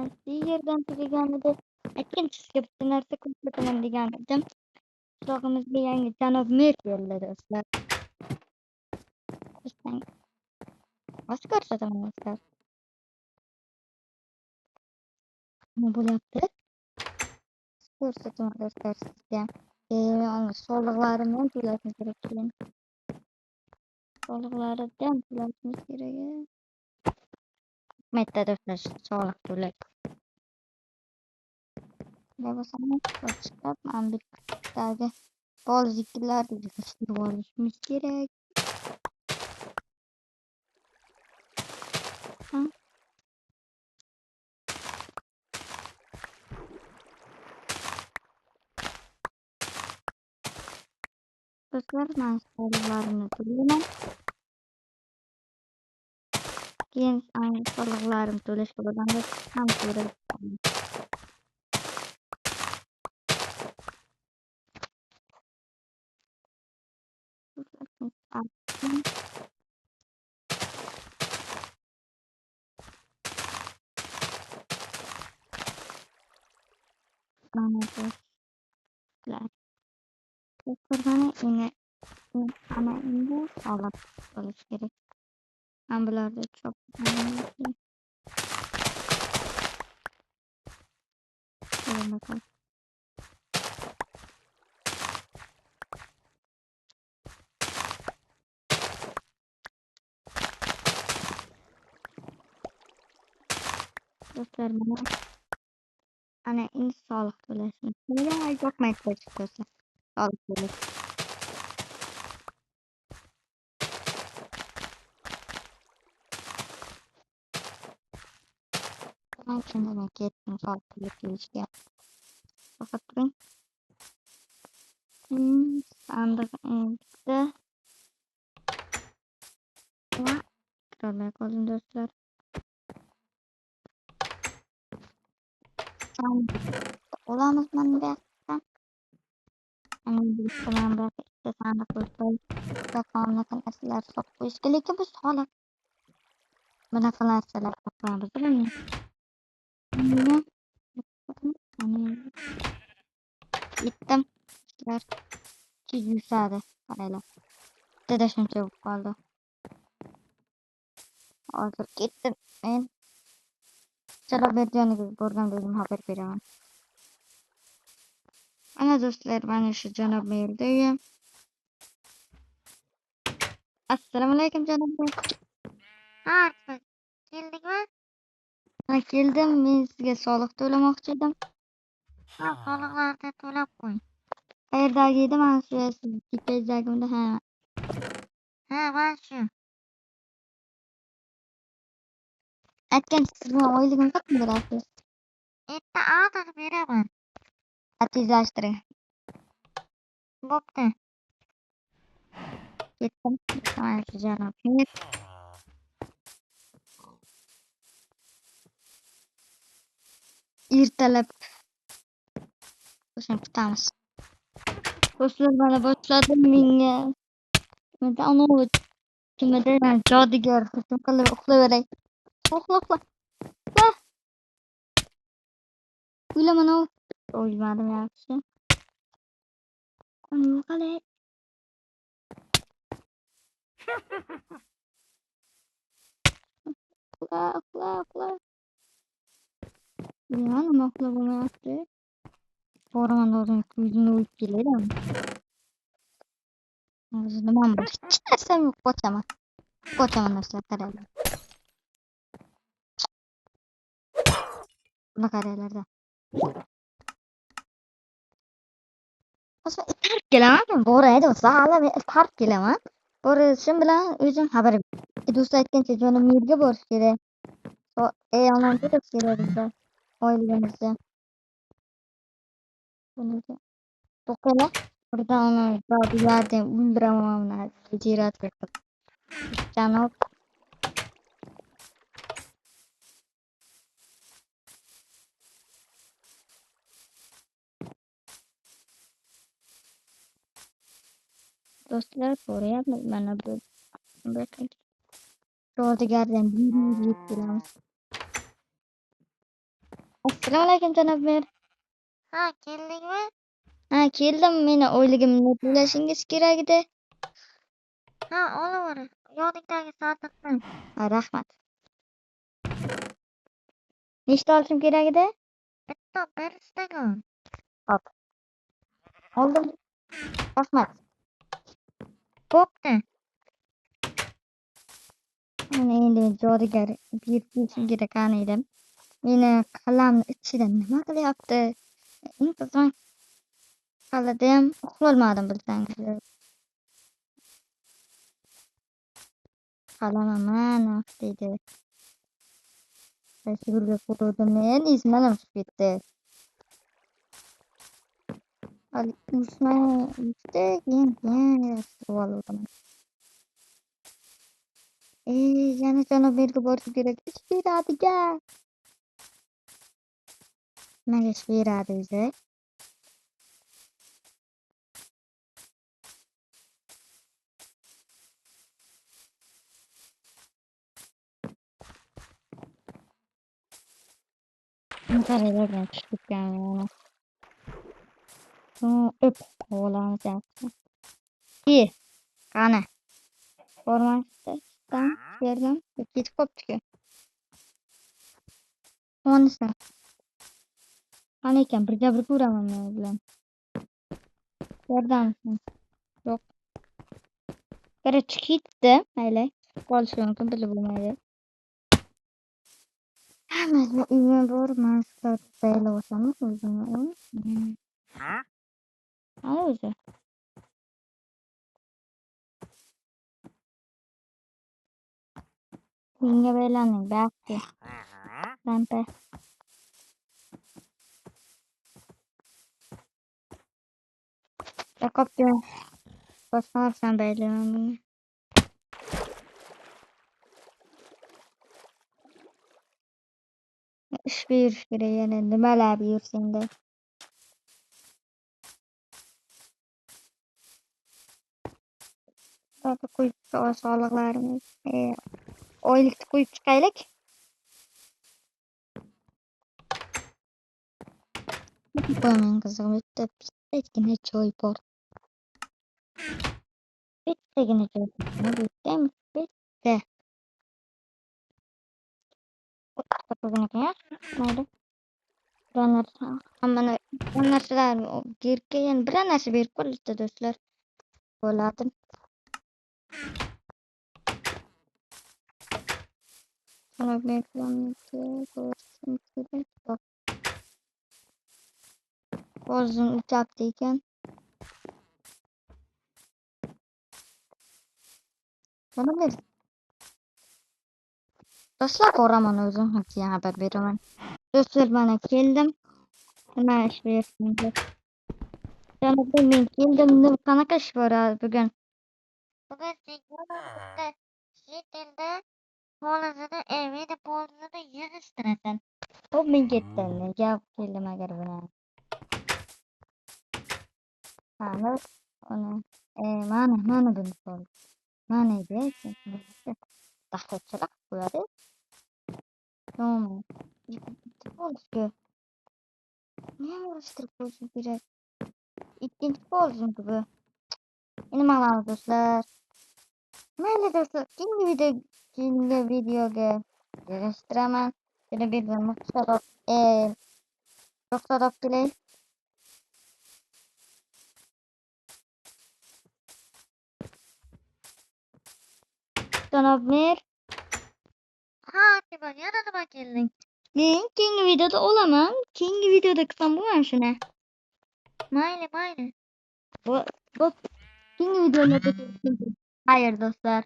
qaysi yerdan tugaganida ikkinchisiga bitta narsa ko'rsataman degan edim. Qishlog'imizga yangi janob mer keldi do'stlar. Osh ko'rsataman do'stlar. Nima bo'lyapti? Ko'rsataman do'stlar sizga. Soliqlarimni to'lashim kerak keyin. Soliqlaridan to'lashimiz kerak. Metda do'stlar soliq to'lash. Bo'lmasam chiqib, men bittagi bolziklarni yig'ishtirib olishimiz kerak. Do'stlar, men soliqlarimni to'layman. Keyin soliqlarim to'lashga bo'lganda ham to'layman. Ana endi soliq to'lash kerak. Men bularni chopib do'stlar, mana ana endi soliq to'lashimiz kerak. Yo'qmaydi do'stlar. Soliq to'lash. Shunda men ketdim soliq to'lab kelishga. Faqat turing. Sandiq bitta. Kirolmay qoldim do'stlar. Olamiz mana bu yoqqa. Ana bu yoqqa ikkita sandiq qo'yib, raqamli narsalar solib qo'yish kerak, lekin bu soliq. Bunaqa narsalar qilamiz, bilmayman. Yetdim. Do'stlar, yusadi. Qaranglar. Bitta shuncha bo'lib qoldi. Hozir ketdim men. Janob Berjoniga borganda o'zim xabar beraman. Ana do'stlar, mana shu janob Merdi. Assalomu alaykum janob Mer. Ha, keldingmi? Ha, keldim. Men sizga soliq to'lamoqchi edim. Ha, soliqlarni to'lab qo'ying. Qayerdagi edi? Mana shu Wikipedia'da ha. Ha, mana shu. Aytgancha siz men oyligimni qancha berasiz? Endi aniq beraman. Tezlashtiring. Bo'pti. Ketdim. Mana shu janob Mer. Ertalab o'shani kutamiz. Do'stlar, mana boshladim menga. Mana anavi kimida jodugar hujum qilib uxlayveray. Uxla. O'ylaman u. O'ylamadim yaxshi. Qalay. Uxla. Nima uxlab bo'lmayapti? Boraman o'zim ko'zimni o'yib kelaman. Hozir nima bor? Hech narsam yo'q. Qochaman do'stlar, qaranglar. Buni qaranglarda. Hozir tark kelaman. Boraydi do'stlar, hali tark kelaman. Borishim bilan o'zim xabar beraman. Do'stlar aytgancha jonim yerga borish kerak. Yomon deb kerak bizda. Oilamizda. Bunga to'qaylar. Buradan jodugarni o'ldiraman. Jirat qilib. Janob do'stlar, ko'ryapmiz mana bu jodugardan yeb kelamiz. Assalomu alaykum janob mer. Ha, keldingmi? Ha, keldim. Meni oyligimni to'lashingiz kerak edi. Ha, olaver. Yoningdagi sandiqni. Ha, rahmat. Nechta olishim kerak edi? Bitta, bir stakan. Hop, oldim. Rahmat. Bo'pti. Mana endi jodugar berib kelishim kerak qani edim. Meni qalamni ichida nima qilyapti? Intizom qildim. Uxlolmadim bilsangiz. Qalam mana dedi. Sigirga ko'rdim men, izmanim tushib ketdi. Hali usmay işte keyin yastirib oldim. Yana janob merga borishim kerak. Ish beradiga. Nimaga ish beradi o'zi? Qaranglar tushib ketgan. Öp olamiz yaxshi. Qani. Bormasdan berdim. Ketib qopti-ku. Qonisi. Qani ekan birga bir ko'raman men bilan. Yordamchi. Yo'q. Короче, ketdi. Mayli. Qolishi mumkin, bilib bo'lmaydi. Hamma uyga bormas. Saylab olsamiz o'zini. Ha, o'zi. Menga baylaning, baxti. Lampa. Yakopga boshqa narsani baylayman bunga. Ish berish kerak yana nimalar buyursangda. Hadi qo'yib soliqlarimiz. Oylikni qo'yib chiqaylik. Qo'yman qizig'im, bittagina joy bor. Bittagina joy bor. Bitta. Mayli. Hammani bir narsalar gerga yana bir narsa berib qo'yishdi do'stlar. Bo'ladi. Sana beklemekte doğrusun gerek yok. Bozun uçaktayken. Bana bir Do'stlar ko'raman o'zim ham keyin xabar beraman. Do'stlar mana keldim. Nima ish buyursangiz. Janob men keldim. Qanaqa ish bor bugun? Bugun bitta chet elda polizini, meni polizini yig'ishtirasan. Hop men ketdim. Gap keldim agar bilan. Mana mana buni qo'l. Mana edi. Dahshatchilar qo'yadi. Tamam. Polizga nima urushtirib qo'yishim kerak? Ikkinchi polizim bu. Nima qilamiz do'stlar? Mayli do'stlar, keyingi videoga yig'ishtiraman. Yana bir ruxsat olib kelay. Janob mer. Ha, yana nima kelding? Men keyingi videoda olaman. Keyingi videoda qilsam bo'lmaymi shuni? Mayli. Bu keyingi videolarda ko'rishamiz. Xayr do'stlar.